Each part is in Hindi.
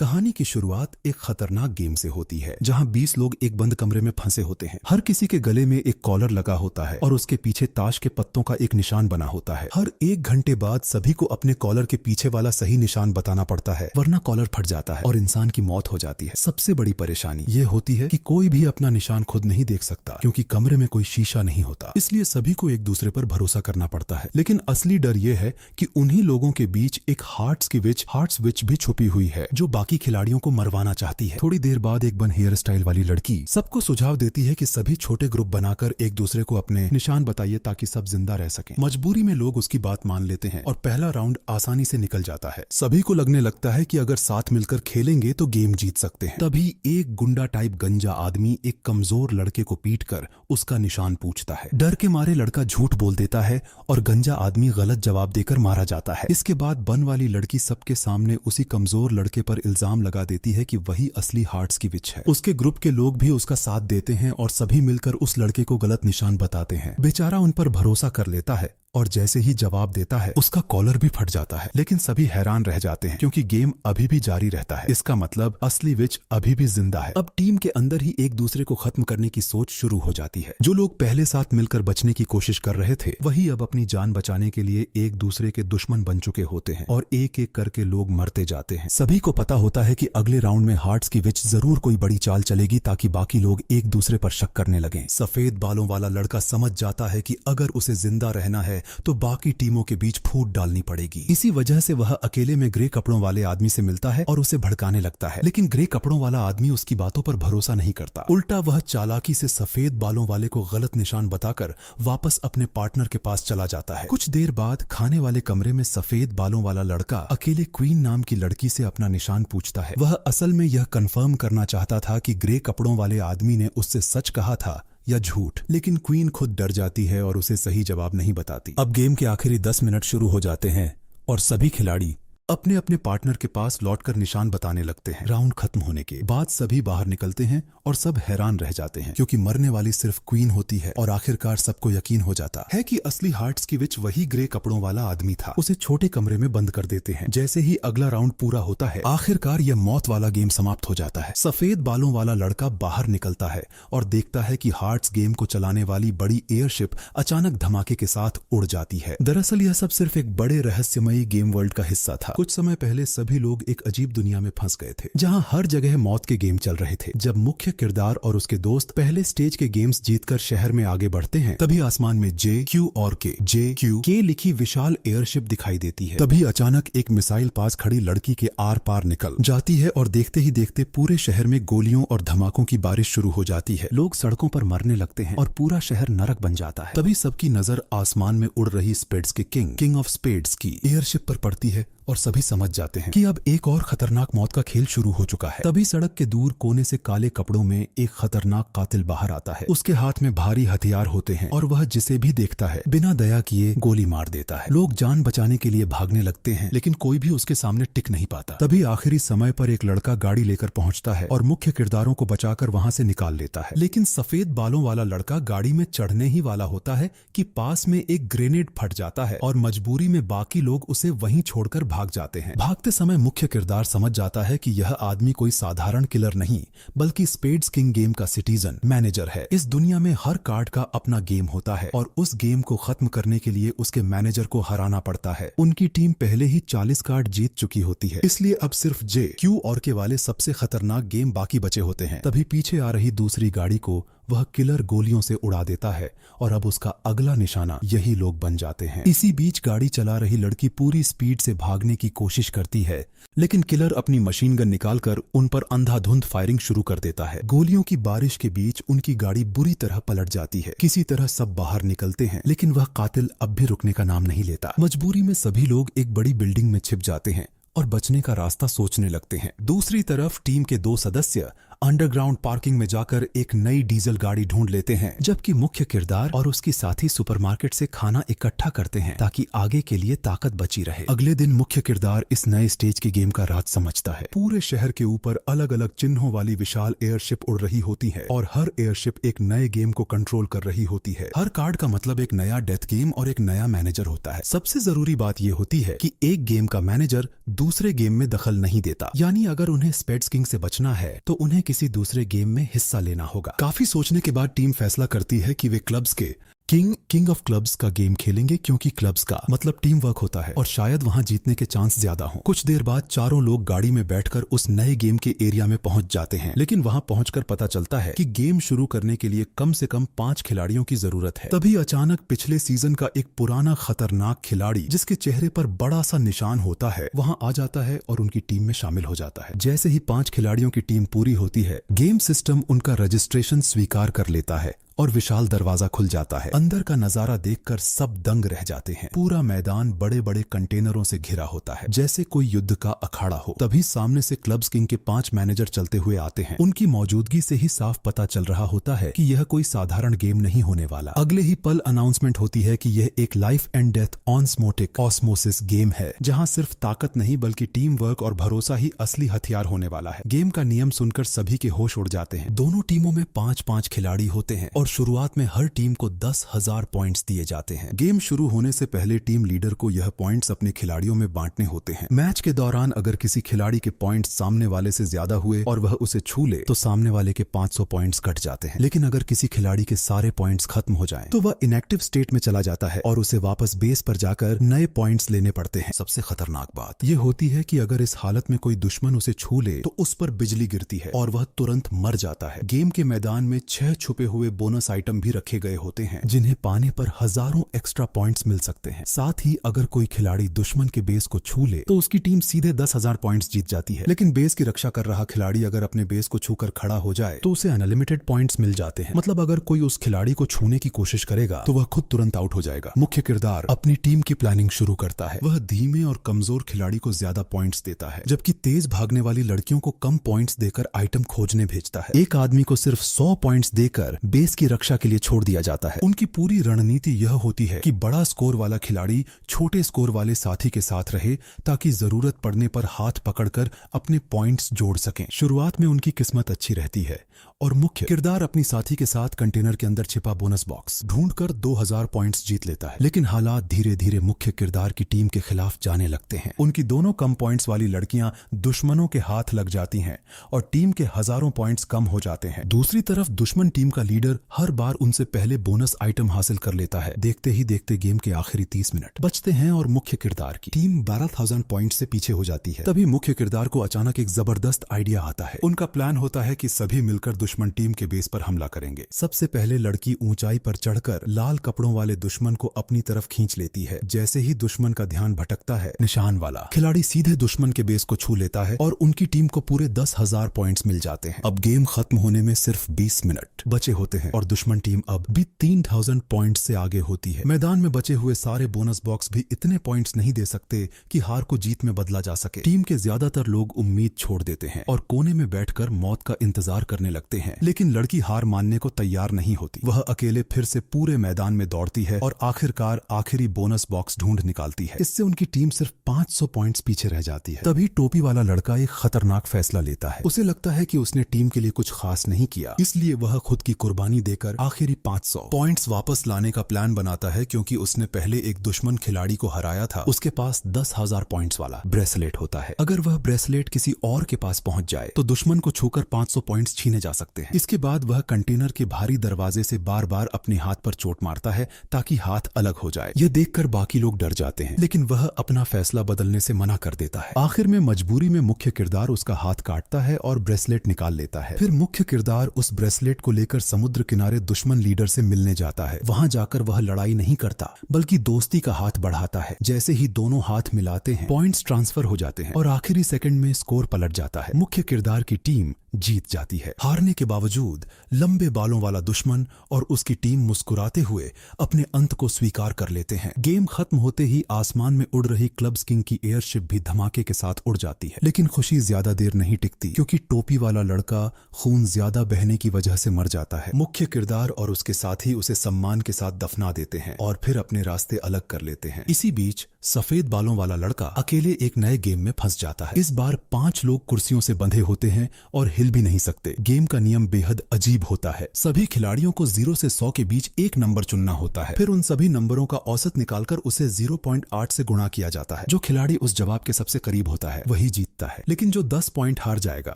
कहानी की शुरुआत एक खतरनाक गेम से होती है जहां 20 लोग एक बंद कमरे में फंसे होते हैं। हर किसी के गले में एक कॉलर लगा होता है और उसके पीछे ताश के पत्तों का एक निशान बना होता है। हर 1 घंटे बाद सभी को अपने कॉलर के पीछे वाला सही निशान बताना पड़ता है, वरना कॉलर फट जाता है और इंसान की मौत हो जाती है। सबसे बड़ी परेशानी ये होती है कि कोई भी अपना निशान खुद नहीं देख सकता क्योंकि कमरे में कोई शीशा नहीं होता, इसलिए सभी को एक दूसरे पर भरोसा करना पड़ता है। लेकिन असली डर ये है कि उन्हीं लोगों के बीच एक हार्ट्स विच भी छुपी हुई है जो बाकी खिलाड़ियों को मरवाना चाहती है। थोड़ी देर बाद एक बन हेयर स्टाइल वाली लड़की सबको सुझाव देती है कि सभी छोटे ग्रुप बनाकर एक दूसरे को अपने निशान बताइए ताकि सब जिंदा रह सकें। मजबूरी में लोग उसकी बात मान लेते हैं और पहला राउंड आसानी से निकल जाता है। सभी को लगने लगता है कि अगर साथ मिलकर खेलेंगे तो गेम जीत सकते हैं। तभी एक गुंडा टाइप गंजा आदमी एक कमजोर लड़के को पीटकर उसका निशान पूछता है। डर के मारे लड़का झूठ बोल देता है और गंजा आदमी गलत जवाब देकर मारा जाता है। इसके बाद बन वाली लड़की सबके सामने उसी कमजोर लड़के पर इल्जाम लगा देती है कि वही असली हार्ट्स की विच है। उसके ग्रुप के लोग भी उसका साथ देते हैं और सभी मिलकर उस लड़के को गलत निशान बताते हैं। बेचारा उन पर भरोसा कर लेता है और जैसे ही जवाब देता है उसका कॉलर भी फट जाता है। लेकिन सभी हैरान रह जाते हैं क्योंकि गेम अभी भी जारी रहता है। इसका मतलब असली विच अभी भी जिंदा है। अब टीम के अंदर ही एक दूसरे को खत्म करने की सोच शुरू हो जाती है। जो लोग पहले साथ मिलकर बचने की कोशिश कर रहे थे वही अब अपनी जान बचाने के लिए एक दूसरे के दुश्मन बन चुके होते हैं और एक एक करके लोग मरते जाते हैं। सभी को पता होता है कि अगले राउंड में हार्ट्स की विच जरूर कोई बड़ी चाल चलेगी ताकि बाकी लोग एक दूसरे पर शक करने लगें। सफेद बालों वाला लड़का समझ जाता है कि अगर उसे जिंदा रहना है तो बाकी टीमों के बीच फूट डालनी पड़ेगी। इसी वजह से वह अकेले में ग्रे कपड़ों वाले आदमी से मिलता है और उसे भड़काने लगता है। लेकिन ग्रे कपड़ों वाला आदमी उसकी बातों पर भरोसा नहीं करता। उल्टा वह चालाकी से सफेद बालों वाले को गलत निशान बताकर वापस अपने पार्टनर के पास चला जाता है। कुछ देर बाद खाने वाले कमरे में सफेद बालों वाला लड़का अकेले क्वीन नाम की लड़की से अपना निशान पूछता है। वह असल में यह कंफर्म करना चाहता था कि ग्रे कपड़ों वाले आदमी ने उससे सच कहा था या झूठ। लेकिन क्वीन खुद डर जाती है और उसे सही जवाब नहीं बताती। अब गेम के आखिरी 10 मिनट शुरू हो जाते हैं और सभी खिलाड़ी अपने अपने पार्टनर के पास लौटकर निशान बताने लगते हैं। राउंड खत्म होने के बाद सभी बाहर निकलते हैं और सब हैरान रह जाते हैं क्योंकि मरने वाली सिर्फ क्वीन होती है और आखिरकार सबको यकीन हो जाता है कि असली हार्ट्स की विच वही ग्रे कपड़ों वाला आदमी था। उसे छोटे कमरे में बंद कर देते हैं। जैसे ही अगला राउंड पूरा होता है आखिरकार यह मौत वाला गेम समाप्त हो जाता है। सफेद बालों वाला लड़का बाहर निकलता है और देखता है कि हार्ट्स गेम को चलाने वाली बड़ी एयरशिप अचानक धमाके के साथ उड़ जाती है। दरअसल यह सब सिर्फ एक बड़े रहस्यमयी गेम वर्ल्ड का हिस्सा था। कुछ समय पहले सभी लोग एक अजीब दुनिया में फंस गए थे जहां हर जगह मौत के गेम चल रहे थे। जब मुख्य किरदार और उसके दोस्त पहले स्टेज के गेम्स जीतकर शहर में आगे बढ़ते हैं तभी आसमान में JQ लिखी विशाल एयरशिप दिखाई देती है। तभी अचानक एक मिसाइल पास खड़ी लड़की के आर पार निकल जाती है और देखते ही देखते पूरे शहर में गोलियों और धमाकों की बारिश शुरू हो जाती है। लोग सड़कों पर मरने लगते हैं और पूरा शहर नरक बन जाता है। तभी सबकी नजर आसमान में उड़ रही स्पेड्स के किंग ऑफ स्पेड्स की एयरशिप पर पड़ती है और सभी समझ जाते हैं कि अब एक और खतरनाक मौत का खेल शुरू हो चुका है। तभी सड़क के दूर कोने से काले कपड़ों में एक खतरनाक कातिल बाहर आता है। उसके हाथ में भारी हथियार होते हैं और वह जिसे भी देखता है बिना दया किए गोली मार देता है। लोग जान बचाने के लिए भागने लगते हैं लेकिन कोई भी उसके सामने टिक नहीं पाता। तभी आखिरी समय पर एक लड़का गाड़ी लेकर पहुंचता है और मुख्य किरदारों को बचाकर वहां से निकाल लेता है। लेकिन सफेद बालों वाला लड़का गाड़ी में चढ़ने ही वाला होता है कि पास में एक ग्रेनेड फट जाता है और मजबूरी में बाकी लोग उसे वहीं छोड़कर भाग जाते हैं। भागते समय मुख्य किरदार समझ जाता है कि यह आदमी कोई साधारण किलर नहीं बल्कि स्पेड्स किंग गेम का सिटीजन मैनेजर है। इस दुनिया में हर कार्ड का अपना गेम होता है और उस गेम को खत्म करने के लिए उसके मैनेजर को हराना पड़ता है। उनकी टीम पहले ही 40 कार्ड जीत चुकी होती है, इसलिए अब सिर्फ JQ और के वाले सबसे खतरनाक गेम बाकी बचे होते हैं। तभी पीछे आ रही दूसरी गाड़ी को वह किलर गोलियों से उड़ा देता है और अब उसका अगला निशाना यही लोग बन जाते हैं। इसी बीच गाड़ी चला रही लड़की पूरी स्पीड से भागने की कोशिश करती है लेकिन किलर अपनी मशीन गन निकालकर उन पर अंधाधुंध फायरिंग शुरू कर देता है। गोलियों की बारिश के बीच उनकी गाड़ी बुरी तरह पलट जाती है। किसी तरह सब बाहर निकलते हैं लेकिन वह कातिल अब भी रुकने का नाम नहीं लेता। मजबूरी में सभी लोग एक बड़ी बिल्डिंग में छिप जाते हैं और बचने का रास्ता सोचने लगते हैं। दूसरी तरफ टीम के 2 सदस्य अंडरग्राउंड पार्किंग में जाकर एक नई डीजल गाड़ी ढूंढ लेते हैं, जबकि मुख्य किरदार और उसकी साथी सुपरमार्केट से खाना इकट्ठा करते हैं ताकि आगे के लिए ताकत बची रहे। अगले दिन मुख्य किरदार इस नए स्टेज के गेम का राज समझता है। पूरे शहर के ऊपर अलग अलग चिन्हों वाली विशाल एयरशिप उड़ रही होती है और हर एयरशिप एक नए गेम को कंट्रोल कर रही होती है। हर कार्ड का मतलब एक नया डेथ गेम और एक नया मैनेजर होता है। सबसे जरूरी बात यह होती है कि एक गेम का मैनेजर दूसरे गेम में दखल नहीं देता, यानी अगर उन्हें स्पेड्स किंग से बचना है तो उन्हें किसी दूसरे गेम में हिस्सा लेना होगा। काफी सोचने के बाद टीम फैसला करती है कि वे क्लब्स के किंग ऑफ क्लब्स का गेम खेलेंगे, क्योंकि क्लब्स का मतलब टीम वर्क होता है और शायद वहां जीतने के चांस ज्यादा हों। कुछ देर बाद चारों लोग गाड़ी में बैठकर उस नए गेम के एरिया में पहुंच जाते हैं, लेकिन वहां पहुंचकर पता चलता है कि गेम शुरू करने के लिए कम से कम 5 खिलाड़ियों की जरूरत है। तभी अचानक पिछले सीजन का एक पुराना खतरनाक खिलाड़ी जिसके चेहरे पर बड़ा सा निशान होता है वहां आ जाता है और उनकी टीम में शामिल हो जाता है। जैसे ही 5 खिलाड़ियों की टीम पूरी होती है, गेम सिस्टम उनका रजिस्ट्रेशन स्वीकार कर लेता है और विशाल दरवाजा खुल जाता है। अंदर का नजारा देखकर सब दंग रह जाते हैं। पूरा मैदान बड़े बड़े कंटेनरों से घिरा होता है, जैसे कोई युद्ध का अखाड़ा हो। तभी सामने से क्लब्स किंग के 5 मैनेजर चलते हुए आते हैं। उनकी मौजूदगी से ही साफ पता चल रहा होता है कि यह कोई साधारण गेम नहीं होने वाला। अगले ही पल अनाउंसमेंट होती है कि यह एक life and death osmotic osmosis game है, जहां सिर्फ ताकत नहीं बल्कि टीम वर्क और भरोसा ही असली हथियार होने वाला है। गेम का नियम सुनकर सभी के होश उड़ जाते हैं। दोनों टीमों में 5-5 खिलाड़ी होते हैं और शुरुआत में हर टीम को 10,000 पॉइंट्स दिए जाते हैं। गेम शुरू होने से पहले टीम लीडर को यह पॉइंट्स अपने खिलाड़ियों में बांटने होते हैं। मैच के दौरान अगर किसी खिलाड़ी के पॉइंट्स सामने वाले से ज्यादा हुए और वह उसे छू ले तो सामने वाले के 500 पॉइंट्स कट जाते हैं। लेकिन अगर किसी खिलाड़ी के सारे पॉइंट्स खत्म हो जाएं तो वह इनएक्टिव स्टेट में चला जाता है और उसे वापस बेस पर जाकर नए पॉइंट्स लेने पड़ते हैं। सबसे खतरनाक बात यह होती है कि अगर इस हालत में कोई दुश्मन उसे छू ले तो उस पर बिजली गिरती है और वह तुरंत मर जाता है। गेम के मैदान में 6 छुपे हुए बोनस आइटम भी रखे गए होते हैं, जिन्हें पाने पर हजारों एक्स्ट्रा पॉइंट्स मिल सकते हैं। साथ ही अगर कोई खिलाड़ी दुश्मन के बेस को छू ले तो उसकी टीम सीधे 10,000 पॉइंट्स जीत जाती है। लेकिन बेस की रक्षा कर रहा खिलाड़ी अगर अपने बेस को छूकर खड़ा हो जाए तो उसे अनलिमिटेड पॉइंट्स मिल जाते हैं। मतलब अगर कोई उस खिलाड़ी को छूने की कोशिश करेगा तो वह खुद तुरंत आउट हो जाएगा। मुख्य किरदार अपनी टीम की प्लानिंग शुरू करता है। वह धीमे और कमजोर खिलाड़ी को ज्यादा पॉइंट्स देता है, जबकि तेज भागने वाली लड़कियों को कम पॉइंट्स देकर आइटम खोजने भेजता है। एक आदमी को सिर्फ 100 पॉइंट्स देकर बेस की रक्षा के लिए छोड़ दिया जाता है। उनकी पूरी रणनीति यह होती है कि बड़ा स्कोर वाला खिलाड़ी छोटे स्कोर वाले साथी के साथ रहे ताकि जरूरत पड़ने पर हाथ पकड़कर अपने पॉइंट्स जोड़ सकें। शुरुआत में उनकी किस्मत अच्छी रहती है और मुख्य किरदार अपनी साथी के साथ कंटेनर के अंदर छिपा बोनस बॉक्स ढूंढकर 2000 पॉइंट्स जीत लेता है। लेकिन हालात धीरे धीरे मुख्य किरदार की टीम के खिलाफ जाने लगते हैं। उनकी दोनों कम पॉइंट्स वाली लड़कियां दुश्मनों के हाथ लग जाती हैं और टीम के हजारों पॉइंट्स कम हो जाते हैं। दूसरी तरफ दुश्मन टीम का लीडर हर बार उनसे पहले बोनस आइटम हासिल कर लेता है। देखते ही देखते गेम के आखिरी 30 मिनट बचते हैं और मुख्य किरदार की टीम 12,000 पॉइंट से पीछे हो जाती है। तभी मुख्य किरदार को अचानक एक जबरदस्त आइडिया आता है। उनका प्लान होता है कि सभी मिलकर दुश्मन टीम के बेस पर हमला करेंगे। सबसे पहले लड़की ऊंचाई पर चढ़कर लाल कपड़ों वाले दुश्मन को अपनी तरफ खींच लेती है। जैसे ही दुश्मन का ध्यान भटकता है, निशान वाला खिलाड़ी सीधे दुश्मन के बेस को छू लेता है और उनकी टीम को पूरे 10,000 पॉइंट्स मिल जाते हैं। अब गेम खत्म होने में सिर्फ 20 मिनट बचे होते हैं और दुश्मन टीम अब भी 3,000 पॉइंट्स से आगे होती है। मैदान में बचे हुए सारे बोनस बॉक्स भी इतने पॉइंट्स नहीं दे सकते कि हार को जीत में बदला जा सके। टीम के ज्यादातर लोग उम्मीद छोड़ देते हैं और कोने में बैठकर मौत का इंतजार करने लगते हैं। लेकिन लड़की हार मानने को तैयार नहीं होती। वह अकेले फिर से पूरे मैदान में दौड़ती है और आखिरकार आखिरी बोनस बॉक्स ढूंढ निकालती है। इससे उनकी टीम सिर्फ 500 पॉइंट्स पीछे रह जाती है। तभी टोपी वाला लड़का एक खतरनाक फैसला लेता है। उसे लगता है कि उसने टीम के लिए कुछ खास नहीं किया, इसलिए वह खुद की कुर्बानी देकर आखिरी 500 पॉइंट्स वापस लाने का प्लान बनाता है। क्योंकि उसने पहले एक दुश्मन खिलाड़ी को हराया था, उसके पास 10,000 पॉइंट्स वाला ब्रेसलेट होता है। अगर वह ब्रेसलेट किसी और के पास पहुंच जाए तो दुश्मन को छूकर 500 पॉइंट्स छीने जा सकते हैं। इसके बाद वह कंटेनर के भारी दरवाजे से बार बार अपने हाथ पर चोट मारता है ताकि हाथ अलग हो जाए। यह देखकर बाकी लोग डर जाते हैं, लेकिन वह अपना फैसला बदलने से मना कर देता है। आखिर में मजबूरी में मुख्य किरदार उसका हाथ काटता है और ब्रेसलेट निकाल लेता है। फिर मुख्य किरदार उस ब्रेसलेट को लेकर समुद्र किनारे दुश्मन लीडर से मिलने जाता है। वहां जाकर वह लड़ाई नहीं करता बल्कि दोस्ती का हाथ बढ़ाता है। जैसे ही दोनों हाथ मिलाते हैं, पॉइंट्स ट्रांसफर हो जाते हैं और आखिरी सेकंड में स्कोर पलट जाता है। मुख्य किरदार की टीम जीत जाती है। हारने के बावजूद लंबे बालों वाला दुश्मन और उसकी टीम मुस्कुराते हुए अपने अंत को स्वीकार कर लेते हैं। गेम खत्म होते ही आसमान में उड़ रही क्लब्स किंग की एयरशिप भी धमाके के साथ उड़ जाती है। लेकिन खुशी ज्यादा देर नहीं टिकती, क्योंकि टोपी वाला लड़का खून ज्यादा बहने की वजह से मर जाता है। मुख्य किरदार और उसके साथी उसे सम्मान के साथ दफना देते हैं और फिर अपने रास्ते अलग कर लेते हैं। इसी बीच सफेद बालों वाला लड़का अकेले एक नए गेम में फंस जाता है। इस बार 5 लोग कुर्सियों से बंधे होते हैं और हिल भी नहीं सकते। गेम का नियम बेहद अजीब होता है। सभी खिलाड़ियों को 0 से 100 के बीच एक नंबर चुनना होता है। फिर उन सभी नंबरों का औसत निकालकर उसे 0.8 से गुणा किया जाता है। जो खिलाड़ी उस जवाब के सबसे करीब होता है वही जीतता है। लेकिन जो 10 पॉइंट हार जाएगा,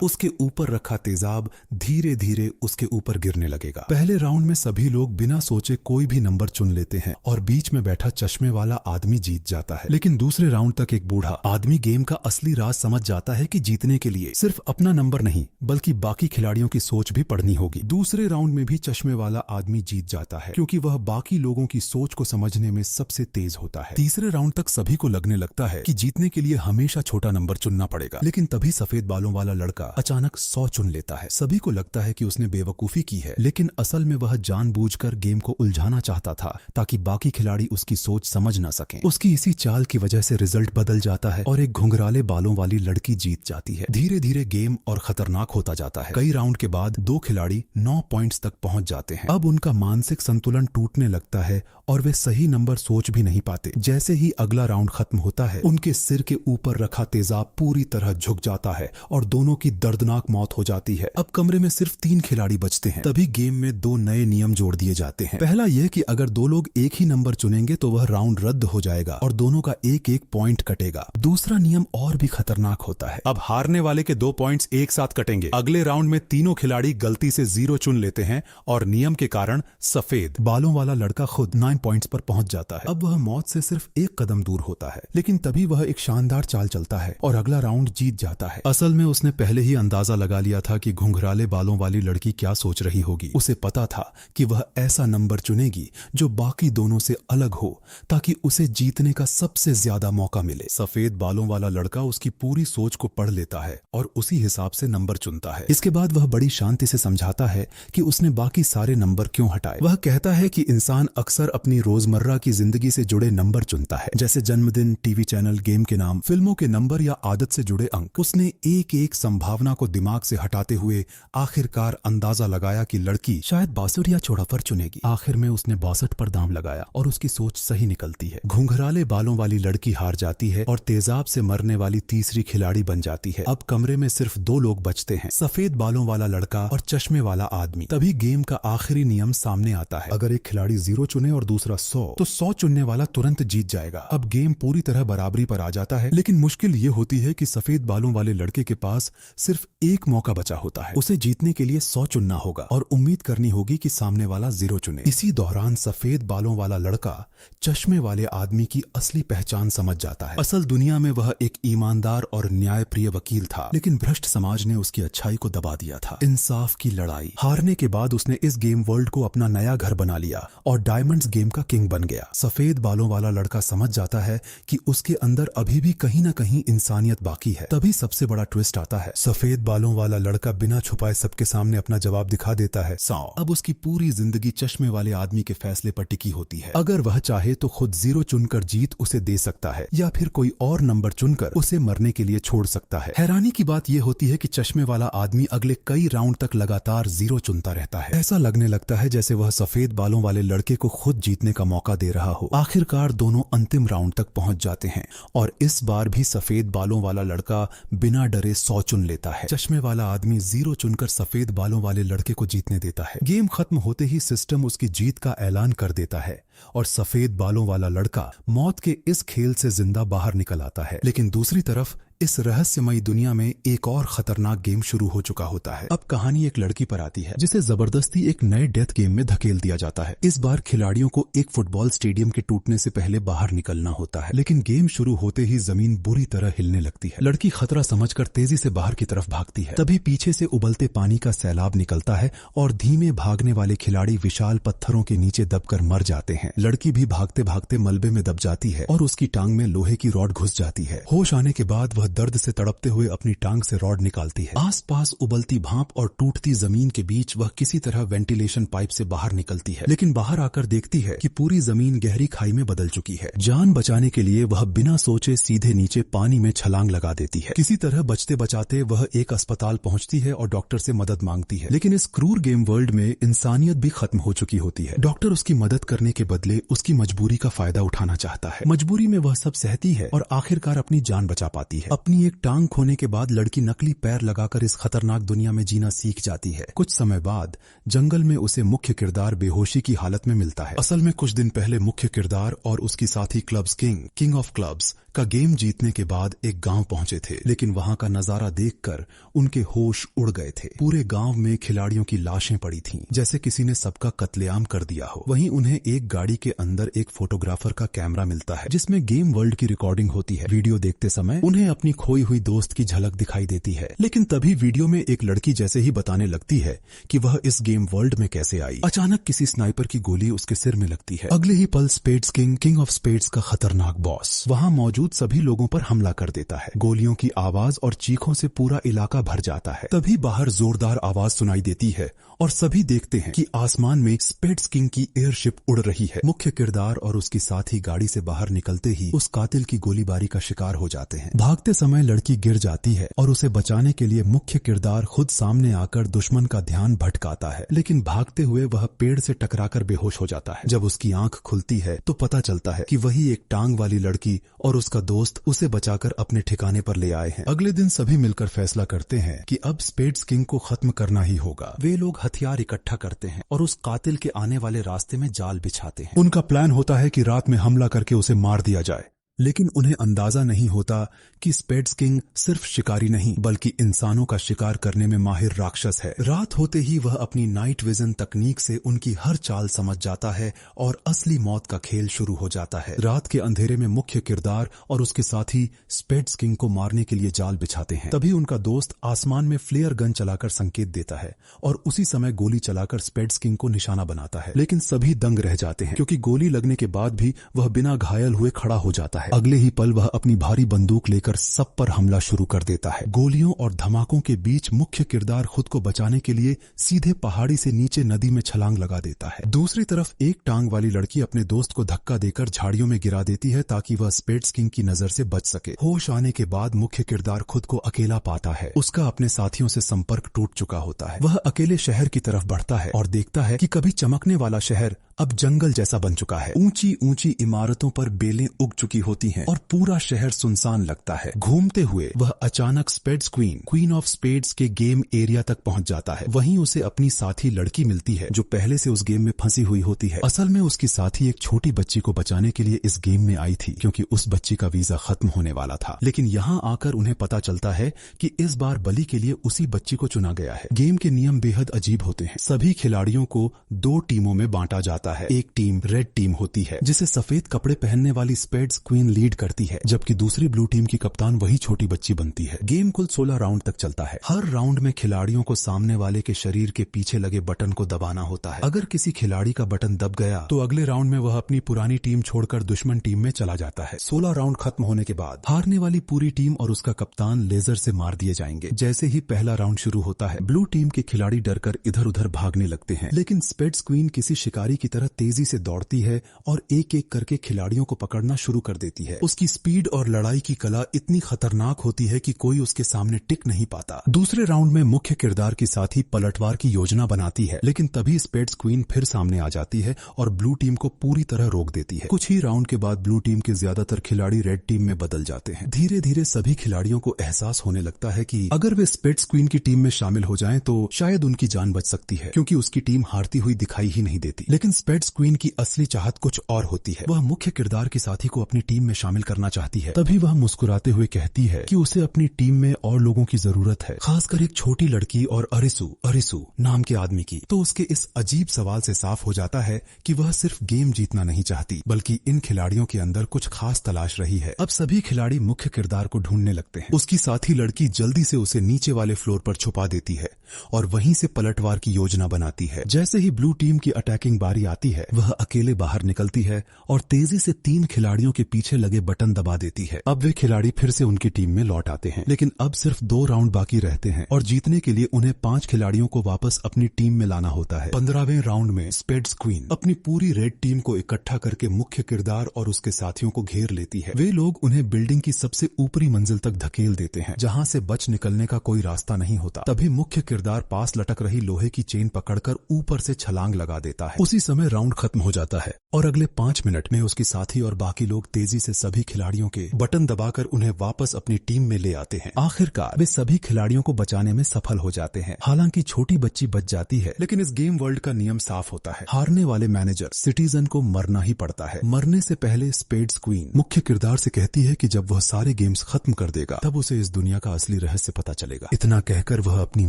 उसके ऊपर रखा तेजाब धीरे धीरे उसके ऊपर गिरने लगेगा। पहले राउंड में सभी लोग बिना सोचे कोई भी नंबर चुन लेते हैं और बीच में बैठा चश्मे वाला आदमी जीत जाता है। लेकिन दूसरे राउंड तक एक बूढ़ा आदमी गेम का असली राज समझ जाता है कि जीतने के लिए सिर्फ अपना नंबर नहीं बल्कि बाकी खिलाड़ियों की सोच भी पढ़नी होगी। दूसरे राउंड में भी चश्मे वाला आदमी जीत जाता है, क्योंकि वह बाकी लोगों की सोच को समझने में सबसे तेज होता है। तीसरे राउंड तक सभी को लगने लगता है कि जीतने के लिए हमेशा छोटा नंबर चुनना पड़ेगा। लेकिन तभी सफेद बालों वाला लड़का अचानक 100 चुन लेता है। सभी को लगता है कि उसने बेवकूफी की है, लेकिन असल में वह जानबूझकर गेम को उलझाना चाहता था ताकि बाकी खिलाड़ी उसकी सोच समझ न सकें। उसकी इसी चाल की वजह से रिजल्ट बदल जाता है और एक घुंघराले बालों वाली लड़की जीत जाती है। धीरे धीरे गेम और खतरनाक होता जाता है। कई राउंड के बाद 2 खिलाड़ी 9 पॉइंट्स तक पहुंच जाते हैं। अब उनका मानसिक संतुलन टूटने लगता है और वे सही नंबर सोच भी नहीं पाते। जैसे ही अगला राउंड खत्म होता है, उनके सिर के ऊपर रखा तेजाब पूरी तरह झुक जाता है और दोनों की दर्दनाक मौत हो जाती है। अब कमरे में सिर्फ 3 खिलाड़ी बचते हैं। तभी गेम में 2 नए नियम जोड़ दिए जाते हैं। पहला यह कि अगर 2 लोग एक ही नंबर चुनेंगे तो वह राउंड रद्द हो जाएगा और दोनों का 1-1 पॉइंट कटेगा। दूसरा नियम और भी खतरनाक होता है। अब हारने वाले के 2 पॉइंट्स एक साथ कटेंगे। अगले राउंड में तीनों खिलाड़ी गलती से 0 चुन लेते हैं और नियम के कारण सफेद बालों वाला लड़का खुद 9 पॉइंट्स पर पहुंच जाता है। अब वह मौत से सिर्फ 1 कदम दूर होता है, लेकिन तभी वह एक शानदार चाल चलता है और अगला राउंड जीत जाता है। असल में उसने पहले ही अंदाजा लगा लिया था कि घुंघराले बालों वाली लड़की क्या सोच रही होगी। उसे पता था कि वह ऐसा नंबर चुनेगी जो बाकी दोनों से अलग हो, ताकि उसे जीतने का सबसे ज्यादा मौका मिले। सफेद बालों वाला लड़का उसकी पूरी सोच को पढ़ लेता है और उसी हिसाब से नंबर चुनता है। इसके बाद वह बड़ी शांति से समझाता है कि उसने बाकी सारे नंबर क्यों हटाए। वह कहता है कि इंसान अक्सर अपनी रोजमर्रा की जिंदगी से जुड़े नंबर चुनता है, जैसे जन्मदिन, टीवी चैनल, गेम के नाम, फिल्मों के नंबर या आदत से जुड़े अंक। उसने एक-एक संभावना को दिमाग से हटाते हुए आखिरकार अंदाजा लगाया कि लड़की शायद 62 या 64 चुनेगी। आखिर में उसने 62 पर दाम लगाया और उसकी सोच सही निकलती है। घुंघराले बालों वाली लड़की हार जाती है और तेजाब से मरने वाली तीसरी खिलाड़ी बन जाती है। अब कमरे में सिर्फ 2 लोग बचते हैं, सफेद बालों वाला लड़का और चश्मे वाला आदमी। तभी गेम का आखिरी नियम सामने आता है। अगर एक खिलाड़ी 0 चुने और दूसरा 100, तो 100 चुनने वाला तुरंत जीत जाएगा। अब गेम पूरी तरह बराबरी पर आ जाता है, लेकिन मुश्किल ये होती है कि सफेद बालों वाले लड़के के पास सिर्फ एक मौका बचा होता है। उसे जीतने के लिए 100 चुनना होगा और उम्मीद करनी होगी कि सामने वाला 0 चुने। इसी दौरान सफेद बालों वाला लड़का चश्मे वाले आदमी की असली पहचान समझ जाता है। असल दुनिया में वह एक ईमानदार और न्यायप्रिय वकील था, लेकिन भ्रष्ट समाज ने उसकी अच्छाई को दबा दिया था। इंसाफ की लड़ाई हारने के बाद उसने इस गेम वर्ल्ड को अपना नया घर बना लिया और डायमंड्स गेम का किंग बन गया। सफेद बालों वाला लड़का समझ जाता है कि उसके अंदर अभी भी कहीं ना कहीं इंसानियत बाकी है। तभी सबसे बड़ा ट्विस्ट आता है। सफेद बालों वाला लड़का बिना छुपाए सबके सामने अपना जवाब दिखा देता है, 100। अब उसकी पूरी जिंदगी चश्मे वाले आदमी के फैसले पर टिकी होती है। अगर वह चाहे तो खुद 0 चुनकर जीत उसे दे सकता है या फिर कोई और नंबर चुनकर उसे मरने के लिए छोड़ सकता है। हैरानी की बात यह होती है कि चश्मे वाला आदमी अगले कई राउंड तक लगातार 0 चुनता रहता है। ऐसा लगने लगता है जैसे वह सफेद बालों वाले लड़के को खुद जीतने का मौका दे रहा हो। आखिरकार दोनों अंतिम राउंड तक पहुंच जाते हैं और इस बार भी सफेद बालों वाला लड़का बिना डरे 100 चुन लेता है। चश्मे वाला आदमी 0 चुनकर सफेद बालों वाले लड़के को जीतने देता है। गेम खत्म होते ही सिस्टम उसकी जीत का ऐलान कर देता है और सफेद बालों वाला लड़का मौत के इस खेल से जिंदा बाहर निकल आता है। लेकिन दूसरी तरफ इस रहस्यमयी दुनिया में एक और खतरनाक गेम शुरू हो चुका होता है। अब कहानी एक लड़की पर आती है जिसे जबरदस्ती एक नए डेथ गेम में धकेल दिया जाता है। इस बार खिलाड़ियों को एक फुटबॉल स्टेडियम के टूटने से पहले बाहर निकलना होता है, लेकिन गेम शुरू होते ही जमीन बुरी तरह हिलने लगती है। लड़की खतरा समझकर तेजी से बाहर की तरफ भागती है। तभी पीछे से उबलते पानी का सैलाब निकलता है और धीमे भागने वाले खिलाड़ी विशाल पत्थरों के नीचे दबकर मर जाते हैं। लड़की भी भागते भागते मलबे में दब जाती है और उसकी टांग में लोहे की रॉड घुस जाती है। होश आने के बाद वह वह दर्द से तड़पते हुए अपनी टांग से रॉड निकालती है। आसपास उबलती भाप और टूटती जमीन के बीच वह किसी तरह वेंटिलेशन पाइप से बाहर निकलती है, लेकिन बाहर आकर देखती है कि पूरी जमीन गहरी खाई में बदल चुकी है। जान बचाने के लिए वह बिना सोचे सीधे नीचे पानी में छलांग लगा देती है। किसी तरह बचते बचाते वह एक अस्पताल पहुंचती है और डॉक्टर से मदद मांगती है, लेकिन इस क्रूर गेम वर्ल्ड में इंसानियत भी खत्म हो चुकी होती है। डॉक्टर उसकी मदद करने के बदले उसकी मजबूरी का फायदा उठाना चाहता है। मजबूरी में वह सब सहती है और आखिरकार अपनी जान बचा पाती है। अपनी एक टांग खोने के बाद लड़की नकली पैर लगाकर इस खतरनाक दुनिया में जीना सीख जाती है। कुछ समय बाद जंगल में उसे मुख्य किरदार बेहोशी की हालत में मिलता है। असल में कुछ दिन पहले मुख्य किरदार और उसकी साथी क्लब्स किंग ऑफ क्लब्स का गेम जीतने के बाद एक गांव पहुंचे थे, लेकिन वहां का नजारा देखकर उनके होश उड़ गए थे। पूरे गांव में खिलाड़ियों की लाशें पड़ी थीं, जैसे किसी ने सबका कत्लेआम कर दिया हो। वहीं उन्हें एक गाड़ी के अंदर एक फोटोग्राफर का कैमरा मिलता है, जिसमें गेम वर्ल्ड की रिकॉर्डिंग होती है। वीडियो देखते समय उन्हें अपनी खोई हुई दोस्त की झलक दिखाई देती है, लेकिन तभी वीडियो में एक लड़की जैसे ही बताने लगती है कि वह इस गेम वर्ल्ड में कैसे आई। अचानक किसी स्नाइपर की गोली उसके सिर में लगती है। अगले ही पल स्पेड्स किंग ऑफ स्पेड्स का खतरनाक बॉस वहां मौजूद सभी लोगों पर हमला कर देता है। गोलियों की आवाज और चीखों से पूरा इलाका भर जाता है। तभी बाहर जोरदार आवाज सुनाई देती है और सभी देखते हैं कि आसमान में स्पेड्स किंग की एयरशिप उड़ रही है। मुख्य किरदार और उसकी साथी गाड़ी से बाहर निकलते ही उस कातिल की गोलीबारी का शिकार हो जाते हैं। भागते समय लड़की गिर जाती है और उसे बचाने के लिए मुख्य किरदार खुद सामने आकर दुश्मन का ध्यान भटकाता है, लेकिन भागते हुए वह पेड़ से टकराकर बेहोश हो जाता है। जब उसकी आंख खुलती है तो पता चलता है कि वही एक टांग वाली लड़की और उसका दोस्त उसे बचाकर अपने ठिकाने पर ले आए हैं। अगले दिन सभी मिलकर फैसला करते हैं कि अब स्पेड्स किंग को खत्म करना ही होगा। वे लोग हथियार इकट्ठा करते हैं और उस कातिल के आने वाले रास्ते में जाल बिछाते हैं। उनका प्लान होता है कि रात में हमला करके उसे मार दिया जाए, लेकिन उन्हें अंदाजा नहीं होता कि स्पेड्स किंग सिर्फ शिकारी नहीं बल्कि इंसानों का शिकार करने में माहिर राक्षस है। रात होते ही वह अपनी नाइट विजन तकनीक से उनकी हर चाल समझ जाता है और असली मौत का खेल शुरू हो जाता है। रात के अंधेरे में मुख्य किरदार और उसके साथी स्पेड्स किंग को मारने के लिए जाल बिछाते हैं। तभी उनका दोस्त आसमान में फ्लेयर गन चलाकर संकेत देता है और उसी समय गोली चलाकर स्पेड्स किंग को निशाना बनाता है, लेकिन सभी दंग रह जाते हैं क्योंकि गोली लगने के बाद भी वह बिना घायल हुए खड़ा हो जाता है। अगले ही पल वह अपनी भारी बंदूक लेकर सब पर हमला शुरू कर देता है। गोलियों और धमाकों के बीच मुख्य किरदार खुद को बचाने के लिए सीधे पहाड़ी से नीचे नदी में छलांग लगा देता है। दूसरी तरफ एक टांग वाली लड़की अपने दोस्त को धक्का देकर झाड़ियों में गिरा देती है ताकि वह स्पेड्स किंग की नजर से बच सके। होश आने के बाद मुख्य किरदार खुद को अकेला पाता है। उसका अपने साथियों से संपर्क टूट चुका होता है। वह अकेले शहर की तरफ बढ़ता है और देखता है कि कभी चमकने वाला शहर अब जंगल जैसा बन चुका है। ऊंची ऊंची इमारतों पर बेलें उग चुकी होती हैं और पूरा शहर सुनसान लगता है। घूमते हुए वह अचानक स्पेड्स क्वीन ऑफ स्पेड्स के गेम एरिया तक पहुंच जाता है। वहीं उसे अपनी साथी लड़की मिलती है जो पहले से उस गेम में फंसी हुई होती है। असल में उसकी साथी एक छोटी बच्ची को बचाने के लिए इस गेम में आई थी क्योंकि उस बच्ची का वीजा खत्म होने वाला था, लेकिन यहाँ आकर उन्हें पता चलता है कि इस बार बलि के लिए उसी बच्ची को चुना गया है। गेम के नियम बेहद अजीब होते हैं। सभी खिलाड़ियों को 2 टीमों में बांटा जाता है। एक टीम रेड टीम होती है जिसे सफेद कपड़े पहनने वाली स्पेड्स क्वीन लीड करती है, जबकि दूसरी ब्लू टीम की कप्तान वही छोटी बच्ची बनती है। गेम कुल 16 राउंड तक चलता है। हर राउंड में खिलाड़ियों को सामने वाले के शरीर के पीछे लगे बटन को दबाना होता है। अगर किसी खिलाड़ी का बटन दब गया तो अगले राउंड में वह अपनी पुरानी टीम छोड़कर दुश्मन टीम में चला जाता है। 16 राउंड खत्म होने के बाद हारने वाली पूरी टीम और उसका कप्तान लेजर से मार दिए जाएंगे। जैसे ही पहला राउंड शुरू होता है ब्लू टीम के खिलाड़ी डरकर इधर उधर भागने लगते हैं, लेकिन स्पेड्स क्वीन किसी शिकारी की तरह तेजी से दौड़ती है और एक एक करके खिलाड़ियों को पकड़ना शुरू कर देती है। उसकी स्पीड और लड़ाई की कला इतनी खतरनाक होती है कि कोई उसके सामने टिक नहीं पाता। दूसरे राउंड में मुख्य किरदार की साथी पलटवार की योजना बनाती है, लेकिन तभी स्पेड्स क्वीन फिर सामने आ जाती है और ब्लू टीम को पूरी तरह रोक देती है। कुछ ही राउंड के बाद ब्लू टीम के ज्यादातर खिलाड़ी रेड टीम में बदल जाते हैं। धीरे धीरे सभी खिलाड़ियों को एहसास होने लगता है कि अगर वे स्पेड्स क्वीन की टीम में शामिल हो जाएं तो शायद उनकी जान बच सकती है, क्योंकि उसकी टीम हारती हुई दिखाई ही नहीं देती। लेकिन स्पेड्स क्वीन की असली चाहत कुछ और होती है। वह मुख्य किरदार की साथी को अपनी टीम में शामिल करना चाहती है। तभी वह मुस्कुराते हुए कहती है कि उसे अपनी टीम में और लोगों की जरूरत है, खासकर एक छोटी लड़की और अरिसु नाम के आदमी की। तो उसके इस अजीब सवाल से साफ हो जाता है कि वह सिर्फ गेम जीतना नहीं चाहती बल्कि इन खिलाड़ियों के अंदर कुछ खास तलाश रही है। अब सभी खिलाड़ी मुख्य किरदार को ढूंढने लगते हैं। उसकी साथी लड़की जल्दी से उसे नीचे वाले फ्लोर पर छुपा देती है और वहीं से पलटवार की योजना बनाती है। जैसे ही ब्लू टीम की अटैकिंग बारी जाती है, वह अकेले बाहर निकलती है और तेजी से 3 खिलाड़ियों के पीछे लगे बटन दबा देती है। अब वे खिलाड़ी फिर से उनकी टीम में लौट आते हैं, लेकिन अब सिर्फ 2 राउंड बाकी रहते हैं और जीतने के लिए उन्हें 5 खिलाड़ियों को वापस अपनी टीम में लाना होता है। 15वें राउंड में स्पेड्स क्वीन अपनी पूरी रेड टीम को इकट्ठा करके मुख्य किरदार और उसके साथियों को घेर लेती है। वे लोग उन्हें बिल्डिंग की सबसे ऊपरी मंजिल तक धकेल देते हैं, जहां से बच निकलने का कोई रास्ता नहीं होता। तभी मुख्य किरदार पास लटक रही लोहे की चेन पकड़कर ऊपर से छलांग लगा देता है। उसी समय राउंड खत्म हो जाता है और अगले 5 मिनट में उसकी साथी और बाकी लोग तेजी से सभी खिलाड़ियों के बटन दबाकर उन्हें वापस अपनी टीम में ले आते हैं। आखिरकार वे सभी खिलाड़ियों को बचाने में सफल हो जाते हैं। हालांकि छोटी बच्ची बच जाती है, लेकिन इस गेम वर्ल्ड का नियम साफ होता है, हारने वाले मैनेजर सिटीजन को मरना ही पड़ता है। मरने से पहले स्पेड्स क्वीन मुख्य किरदार से कहती है कि जब वह सारे गेम्स खत्म कर देगा तब उसे इस दुनिया का असली रहस्य पता चलेगा। इतना कहकर वह अपनी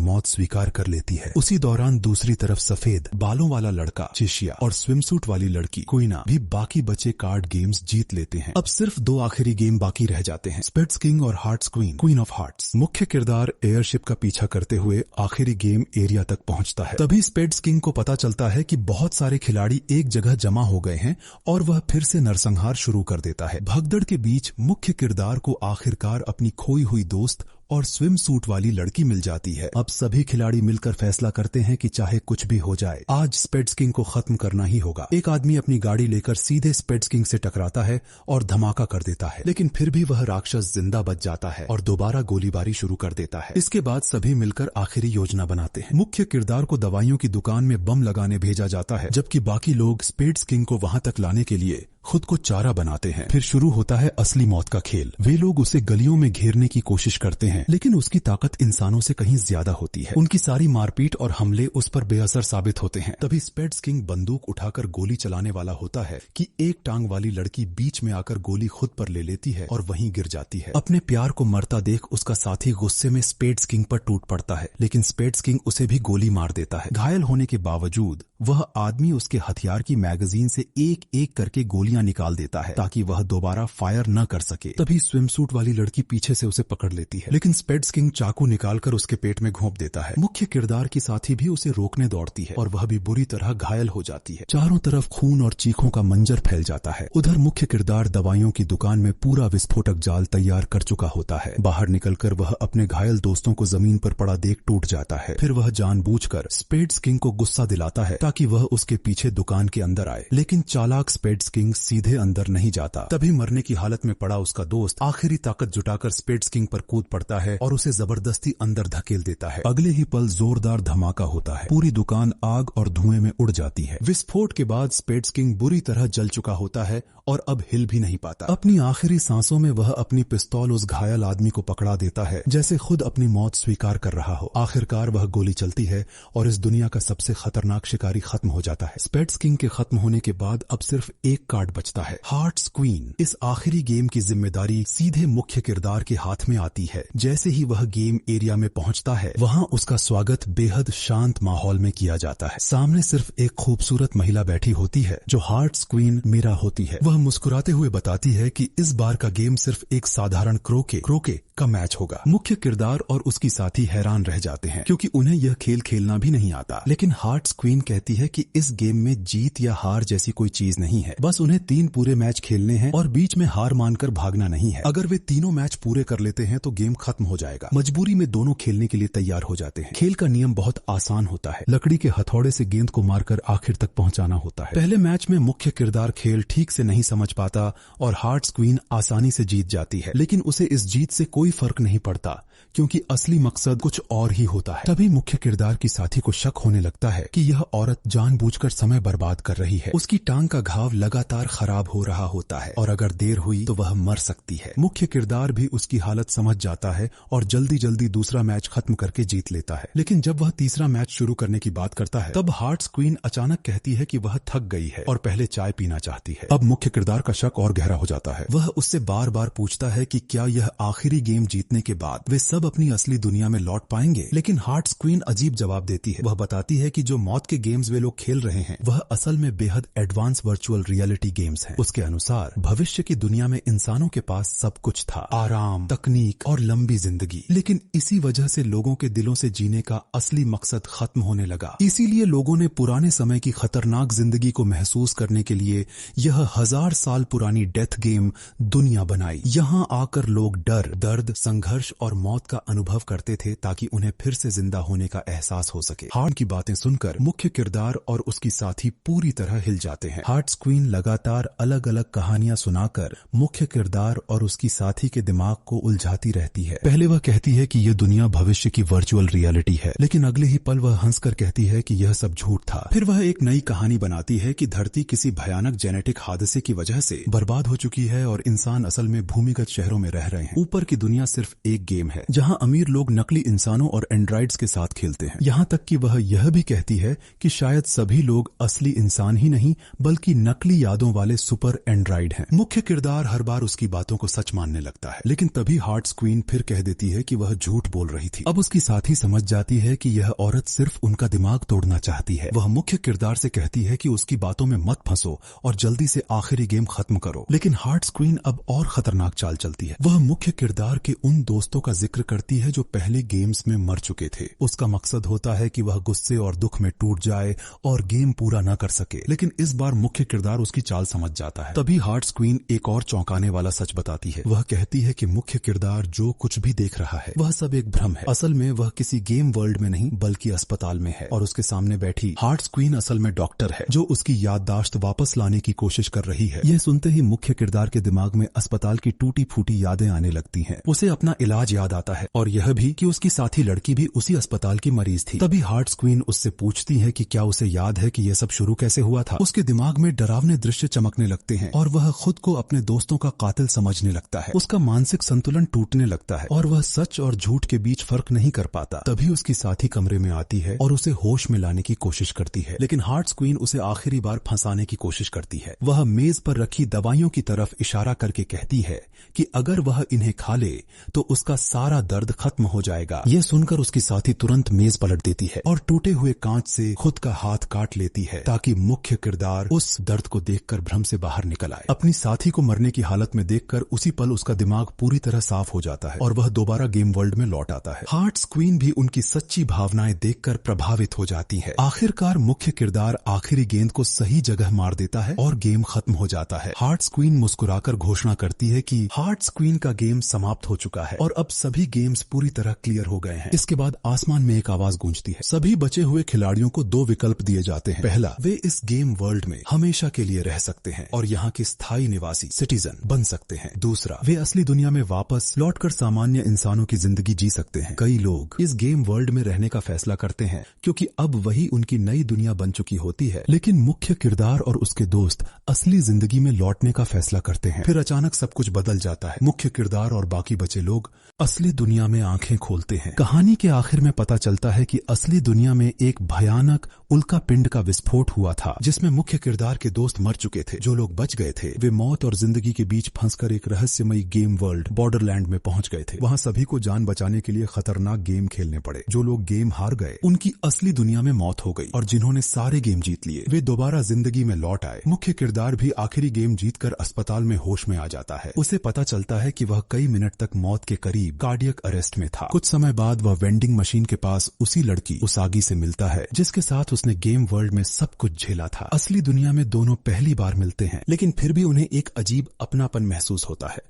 मौत स्वीकार कर लेती है। उसी दौरान दूसरी तरफ सफेद बालों वाला लड़का चिशिया और स्विमसूट वाली लड़की क्वीना भी बाकी बचे कार्ड गेम्स जीत लेते हैं। अब सिर्फ 2 आखिरी गेम बाकी रह जाते हैं, स्पेड्स किंग और hearts queen, queen of hearts. मुख्य किरदार एयरशिप का पीछा करते हुए आखिरी गेम एरिया तक पहुंचता है। तभी स्पेड्स किंग को पता चलता है कि बहुत सारे खिलाड़ी एक जगह जमा हो गए हैं और वह फिर से नरसंहार शुरू कर देता है। भगदड़ के बीच मुख्य किरदार को आखिरकार अपनी खोई हुई दोस्त और स्विम सूट वाली लड़की मिल जाती है। अब सभी खिलाड़ी मिलकर फैसला करते हैं कि चाहे कुछ भी हो जाए, आज स्पेड्स किंग को खत्म करना ही होगा। एक आदमी अपनी गाड़ी लेकर सीधे स्पेड्स किंग से टकराता है और धमाका कर देता है, लेकिन फिर भी वह राक्षस जिंदा बच जाता है और दोबारा गोलीबारी शुरू कर देता है। इसके बाद सभी मिलकर आखिरी योजना बनाते हैं। मुख्य किरदार को दवाइयों की दुकान में बम लगाने भेजा जाता है, जबकि बाकी लोग स्पेड्स किंग को वहां तक लाने के लिए खुद को चारा बनाते हैं। फिर शुरू होता है असली मौत का खेल। वे लोग उसे गलियों में घेरने की कोशिश करते हैं, लेकिन उसकी ताकत इंसानों से कहीं ज्यादा होती है। उनकी सारी मारपीट और हमले उस पर बेअसर साबित होते हैं। तभी स्पेड्स किंग बंदूक उठाकर गोली चलाने वाला होता है कि एक टांग वाली लड़की बीच में आकर गोली खुद पर ले लेती है और वहीं गिर जाती है। अपने प्यार को मरता देख उसका साथी गुस्से में स्पेड्स किंग पर टूट पड़ता है, लेकिन स्पेड्स किंग उसे भी गोली मार देता है। घायल होने के बावजूद वह आदमी उसके हथियार की मैगजीन से एक एक करके गोलियां निकाल देता है ताकि वह दोबारा फायर न कर सके। तभी स्विमसूट वाली लड़की पीछे से उसे पकड़ लेती है, लेकिन स्पेड्स किंग चाकू निकालकर उसके पेट में घोंप देता है। मुख्य किरदार की साथी भी उसे रोकने दौड़ती है और वह भी बुरी तरह घायल हो जाती है। चारों तरफ खून और चीखों का मंजर फैल जाता है। उधर मुख्य किरदार दवाइयों की दुकान में पूरा विस्फोटक जाल तैयार कर चुका होता है। बाहर निकलकर वह अपने घायल दोस्तों को जमीन पर पड़ा देख टूट जाता है। फिर वह जानबूझकर स्पेड्स किंग को गुस्सा दिलाता है ताकि वह उसके पीछे दुकान के अंदर आए, लेकिन चालाक स्पेड्स किंग सीधे अंदर नहीं जाता। तभी मरने की हालत में पड़ा उसका दोस्त आखिरी ताकत जुटाकर स्पेड्स किंग पर कूद पड़ता है और उसे जबरदस्ती अंदर धकेल देता है। अगले ही पल जोरदार धमाका होता है। पूरी दुकान आग और धुएं में उड़ जाती है। विस्फोट के बाद स्पेड्स किंग बुरी तरह जल चुका होता है और अब हिल भी नहीं पाता। अपनी आखिरी सांसों में वह अपनी पिस्तौल उस घायल आदमी को पकड़ा देता है, जैसे खुद अपनी मौत स्वीकार कर रहा हो। आखिरकार वह गोली चलती है और इस दुनिया का सबसे खतरनाक शिकारी खत्म हो जाता है। स्पेड्स किंग के खत्म होने के बाद अब सिर्फ एक कार्ड बचता है, हार्ट्स क्वीन। इस आखिरी गेम की जिम्मेदारी सीधे मुख्य किरदार के हाथ में आती है। जैसे ही वह गेम एरिया में पहुंचता है, वहां उसका स्वागत बेहद शांत माहौल में किया जाता है। सामने सिर्फ एक खूबसूरत महिला बैठी होती है जो हार्ट्स क्वीन मीरा होती है। वह मुस्कुराते हुए बताती है कि इस बार का गेम सिर्फ एक साधारण क्रोके का मैच होगा। मुख्य किरदार और उसकी साथी हैरान रह जाते हैं क्योंकि उन्हें यह खेल खेलना भी नहीं आता। लेकिन हार्ट्स क्वीन कहती है कि इस गेम में जीत या हार जैसी कोई चीज नहीं है, बस उन्हें 3 पूरे मैच खेलने हैं और बीच में हार मानकर भागना नहीं है। अगर वे तीनों मैच पूरे कर लेते हैं तो गेम खत्म हो जाएगा। मजबूरी में दोनों खेलने के लिए तैयार हो जाते हैं। खेल का नियम बहुत आसान होता है, लकड़ी के हथौड़े से गेंद को मारकर आखिर तक पहुंचाना होता है। पहले मैच में मुख्य किरदार खेल ठीक से नहीं समझ पाता और हार्ट्स क्वीन आसानी से जीत जाती है, लेकिन उसे इस जीत से कोई फर्क नहीं पड़ता क्योंकि असली मकसद कुछ और ही होता है। तभी मुख्य किरदार की साथी को शक होने लगता है कि यह औरत जानबूझकर समय बर्बाद कर रही है। उसकी टांग का घाव लगातार खराब हो रहा होता है और अगर देर हुई तो वह मर सकती है। मुख्य किरदार भी उसकी हालत समझ जाता है और जल्दी जल्दी दूसरा मैच खत्म करके जीत लेता है। लेकिन जब वह तीसरा मैच शुरू करने की बात करता है, तब हार्ट्स क्वीन अचानक कहती है कि वह थक गई है और पहले चाय पीना चाहती है। अब मुख्य किरदार का शक और गहरा हो जाता है। वह उससे बार बार पूछता है कि क्या यह आखिरी गेम जीतने के बाद वे सब अपनी असली दुनिया में लौट पाएंगे? लेकिन हार्ट्स क्वीन अजीब जवाब देती है। वह बताती है कि जो मौत के गेम्स वे लोग खेल रहे हैं वह असल में बेहद एडवांस वर्चुअल रियलिटी गेम्स हैं। उसके अनुसार भविष्य की दुनिया में इंसानों के पास सब कुछ था, आराम, तकनीक और लंबी जिंदगी, लेकिन इसी वजह से लोगों के दिलों से जीने का असली मकसद खत्म होने लगा। इसीलिए लोगों ने पुराने समय की खतरनाक जिंदगी को महसूस करने के लिए यह 1000 साल पुरानी डेथ गेम दुनिया बनाई। यहाँ आकर लोग डर, दर्द, संघर्ष और मौत का अनुभव करते थे ताकि उन्हें फिर से जिंदा होने का एहसास हो सके। हार्ट की बातें सुनकर मुख्य किरदार और उसकी साथी पूरी तरह हिल जाते हैं। हार्ट्स क्वीन लगातार अलग अलग कहानियां सुनाकर मुख्य किरदार और उसकी साथी के दिमाग को उलझाती रहती है। पहले वह कहती है कि यह दुनिया भविष्य की वर्चुअल रियलिटी है, लेकिन अगले ही पल वह हंसकर कहती है कि यह सब झूठ था। फिर वह एक नई कहानी बनाती है कि धरती किसी भयानक जेनेटिक हादसे की वजह से बर्बाद हो चुकी है और इंसान असल में भूमिगत शहरों में रह रहे हैं। ऊपर की दुनिया सिर्फ एक गेम है जहां अमीर लोग नकली इंसानों और एंड्रॉइड्स के साथ खेलते हैं। यहाँ तक कि वह यह भी कहती है कि शायद सभी लोग असली इंसान ही नहीं बल्कि नकली यादों वाले सुपर एंड्रॉइड हैं। मुख्य किरदार हर बार उसकी बातों को सच मानने लगता है, लेकिन तभी हार्ट्स क्वीन फिर कह देती है कि वह झूठ बोल रही थी। अब उसकी साथी समझ जाती है कि यह औरत सिर्फ उनका दिमाग तोड़ना चाहती है। वह मुख्य किरदार से कहती है कि उसकी बातों में मत फंसो और जल्दी से आखिरी गेम खत्म करो। लेकिन हार्ट्स क्वीन अब और खतरनाक चाल चलती है। वह मुख्य किरदार के उन दोस्तों का जिक्र करती है जो पहले गेम्स में मर चुके थे। उसका मकसद होता है कि वह गुस्से और दुख में टूट जाए और गेम पूरा न कर सके, लेकिन इस बार मुख्य किरदार उसकी चाल समझ जाता है। तभी हार्ट्स क्वीन एक और चौंकाने वाला सच बताती है। वह कहती है कि मुख्य किरदार जो कुछ भी देख रहा है वह सब एक भ्रम है। असल में वह किसी गेम वर्ल्ड में नहीं बल्कि अस्पताल में है और उसके सामने बैठी हार्ट्स क्वीन असल में डॉक्टर है जो उसकी याददाश्त वापस लाने की कोशिश कर रही है। यह सुनते ही मुख्य किरदार के दिमाग में अस्पताल की टूटी फूटी यादें आने लगती हैं। उसे अपना इलाज याद आता है और यह भी कि उसकी साथी लड़की भी उसी अस्पताल की मरीज थी। तभी हार्ट्स क्वीन उससे पूछती है कि क्या उसे याद है कि यह सब शुरू कैसे हुआ था। उसके दिमाग में डरावने दृश्य चमकने लगते हैं और वह खुद को अपने दोस्तों का कातिल समझने लगता है। उसका मानसिक संतुलन टूटने लगता है और वह सच और झूठ के बीच फर्क नहीं कर पाता। तभी उसकी साथी कमरे में आती है और उसे होश में लाने की कोशिश करती है, लेकिन हार्ट्स क्वीन उसे आखिरी बार फंसाने की कोशिश करती है। वह मेज पर रखी दवाइयों की तरफ इशारा करके कहती है कि अगर वह इन्हें खा ले तो उसका सारा दर्द खत्म हो जाएगा। यह सुनकर उसकी साथी तुरंत मेज पलट देती है और टूटे हुए कांच से खुद का हाथ काट लेती है ताकि मुख्य किरदार उस दर्द को देखकर भ्रम से बाहर निकल आए। अपनी साथी को मरने की हालत में देखकर उसी पल उसका दिमाग पूरी तरह साफ हो जाता है और वह दोबारा गेम वर्ल्ड में लौट आता है। हार्ट्स क्वीन भी उनकी सच्ची भावनाएं देखकर प्रभावित हो जाती है। आखिरकार मुख्य किरदार आखिरी गेंद को सही जगह मार देता है और गेम खत्म हो जाता है। हार्ट्स क्वीन मुस्कुराकर घोषणा करती है कि हार्ट्स क्वीन का गेम समाप्त हो चुका है और अब सभी गेम्स पूरी तरह क्लियर हो गए हैं। इसके बाद आसमान में एक आवाज गूंजती है। सभी बचे हुए खिलाड़ियों को 2 विकल्प दिए जाते हैं। पहला, वे इस गेम वर्ल्ड में हमेशा के लिए रह सकते हैं और यहाँ के स्थायी निवासी सिटीजन बन सकते हैं। दूसरा, वे असली दुनिया में वापस लौटकर सामान्य इंसानों की जिंदगी जी सकते हैं। कई लोग इस गेम वर्ल्ड में रहने का फैसला करते हैं क्योंकि अब वही उनकी नई दुनिया बन चुकी होती है, लेकिन मुख्य किरदार और उसके दोस्त असली जिंदगी में लौटने का फैसला करते हैं। फिर अचानक सब कुछ बदल जाता है। मुख्य किरदार और बाकी बचे लोग असली दुनिया में आंखें खोलते हैं। कहानी के आखिर में पता चलता है कि असली दुनिया में एक भयानक उल्का पिंड का विस्फोट हुआ था जिसमें मुख्य किरदार के दोस्त मर चुके थे। जो लोग बच गए थे वे मौत और जिंदगी के बीच फंसकर एक रहस्यमयी गेम वर्ल्ड बॉर्डरलैंड में पहुंच गए थे। वहां सभी को जान बचाने के लिए खतरनाक गेम खेलने पड़े। जो लोग गेम हार गए उनकी असली दुनिया में मौत हो गई और जिन्होंने सारे गेम जीत लिए वे दोबारा जिंदगी में लौट आए। मुख्य किरदार भी आखिरी गेम जीतकर अस्पताल में होश में आ जाता है। उसे पता चलता है कि वह कई मिनट तक मौत के करीब कार्डियक अरेस्ट में था। कुछ समय बाद वह वेंडिंग मशीन के पास उसी लड़की उसागी से मिलता है जिसके साथ उसने गेम वर्ल्ड में सब कुछ झेला था। असली दुनिया में दोनों पहली बार मिलते हैं, लेकिन फिर भी उन्हें एक अजीब अपनापन महसूस होता है।